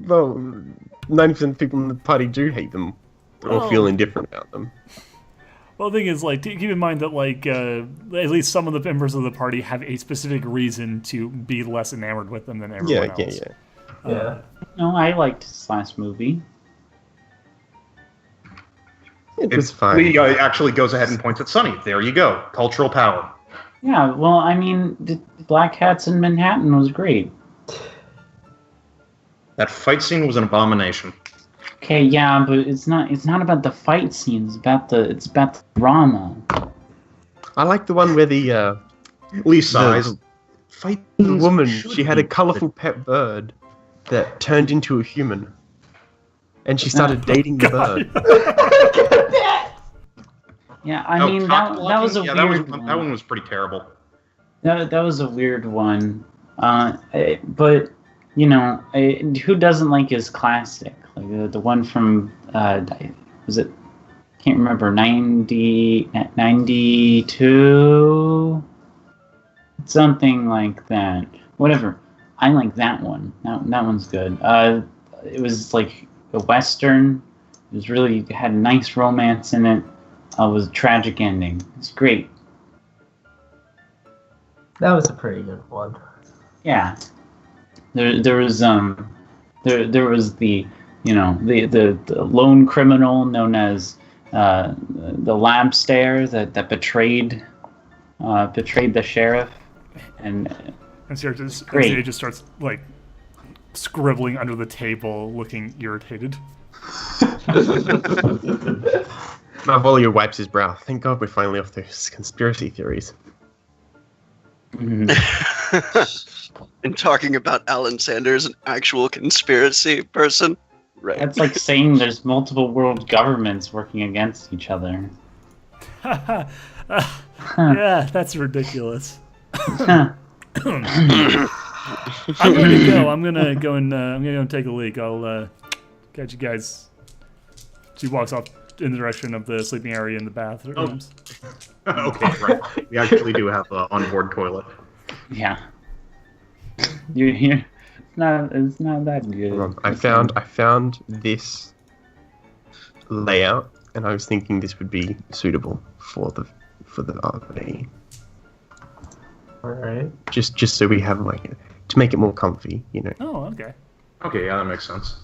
Well, 90% of people in the party do hate them, or feel indifferent about them. Well, the thing is, like, keep in mind that, like, at least some of the members of the party have a specific reason to be less enamored with them than everyone else. Yeah. No, I liked his last movie. It was fine. Lee actually goes ahead and points at Sonny. There you go. Cultural power. Yeah, well, I mean, the Black Hats in Manhattan was great. That fight scene was an abomination. Okay, yeah, but it's not about the fight scenes. It's about the drama. I like the one where the Lee sighs. Fight scenes woman, should she had a be- colourful pet bird that turned into a human. And she started dating the bird. Yeah, I mean, that was a weird one. That one was pretty terrible. That was a weird one. But, you know, who doesn't like his classic? Like the one from, was it, can't remember, 92? Something like that. Whatever. I like that one. That one's good. It was like a Western. It was really, had a nice romance in it. It was a tragic ending. It's great. That was a pretty good one. Yeah. There was the, you know, the lone criminal known as the lab stare that betrayed the sheriff, and MCA just starts like scribbling under the table, looking irritated. Malvolio wipes his brow. Thank God we're finally off those conspiracy theories. And talking about Alan Sanders, an actual conspiracy person. Right. that's like saying there's multiple world governments working against each other. Yeah, that's ridiculous. I'm gonna go. I'm gonna go and take a leak. I'll catch you guys. She walks off in the direction of the sleeping area in the bathrooms. Okay, right. We actually do have an onboard toilet. Yeah. It's not that good. Hold on. I found this layout, and I was thinking this would be suitable for the RV. Alright. Just so we have like to make it more comfy, you know. Oh, okay. Okay, yeah, that makes sense.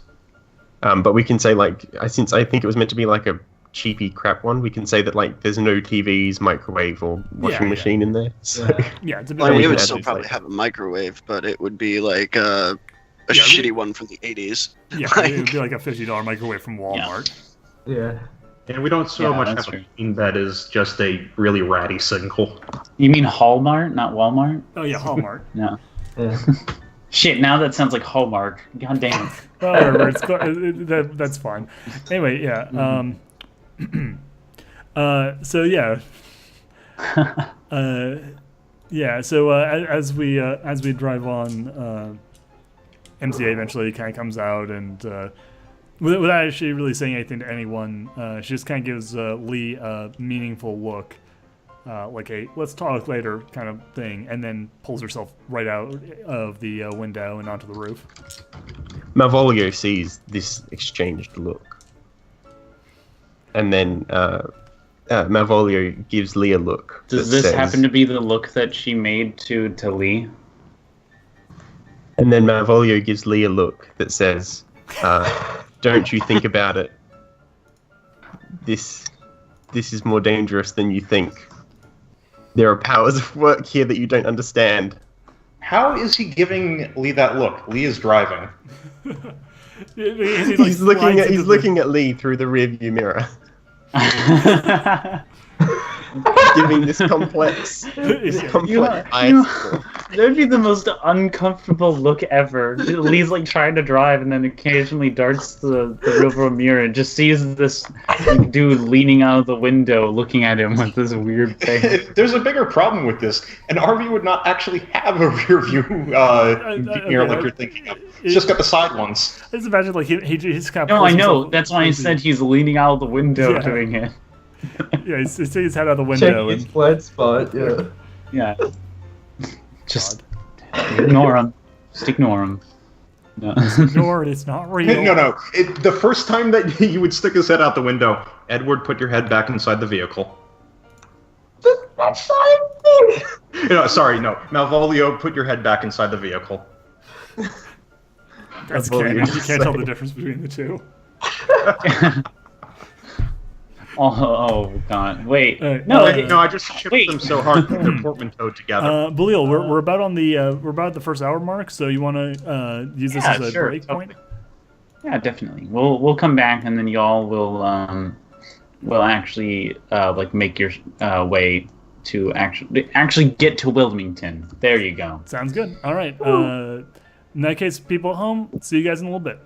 But we can say like since I think it was meant to be like a cheapy crap one, we can say that like there's no TVs, microwave, or washing Yeah. machine in there. So Yeah, it's a bit. Well, I mean, we it can would add still these, probably like- have a microwave, but it would be like a Yeah, shitty one from the 80s. Yeah, it would be like a $50 microwave from Walmart. Yeah. And we don't so Yeah, much that's have true. a machine that is just a really ratty single. You mean Hallmark, not Walmart? Oh yeah, Hallmark. No. Yeah. Shit, now that sounds like Hallmark. God damn it. Whatever, that's fine. Anyway, yeah. So yeah. Yeah. So as we drive on, MCA eventually kind of comes out and without actually really saying anything to anyone, she just kind of gives Lee a meaningful look, like a "let's talk later" kind of thing, and then pulls herself right out of the window and onto the roof. Malvolio sees this exchanged look, and then Malvolio gives Lee a look. Does this happen to be the look that she made to Lee? And then Malvolio gives Lee a look that says, "Don't you think about it. This is more dangerous than you think. There are powers of work here that you don't understand." How is he giving Lee that look? Lee is driving. He's looking at Lee through the rearview mirror. Giving this complex eyes. That would be the most uncomfortable look ever. Lee's like trying to drive and then occasionally darts the rearview mirror and just sees this like, dude leaning out of the window looking at him with this weird face. There's a bigger problem with this. An RV would not actually have a rear view mirror like you're thinking of. It's just got the side ones. I just imagine like he's kind of. No, I know. That's why I said he's leaning out of the window doing it. Yeah, he's sticking his head out the window. Check his blind spot, yeah. Yeah. Just ignore him. Just ignore him. No. Ignore it, it's not real. No. The first time that you would stick his head out the window, Edward, put your head back inside the vehicle. That's fine. Sorry, no. Malvolio, put your head back inside the vehicle. That's canon. You can't tell the difference between the two. Oh God! Wait, no, I just shipped them so hard that they're portmanteaued together. Balil, we're about on the first hour mark, so you want to use this as a break point? Yeah, definitely. We'll come back, and then y'all will actually like make your way to actually get to Wilmington. There you go. Sounds good. All right. In that case, people at home, see you guys in a little bit.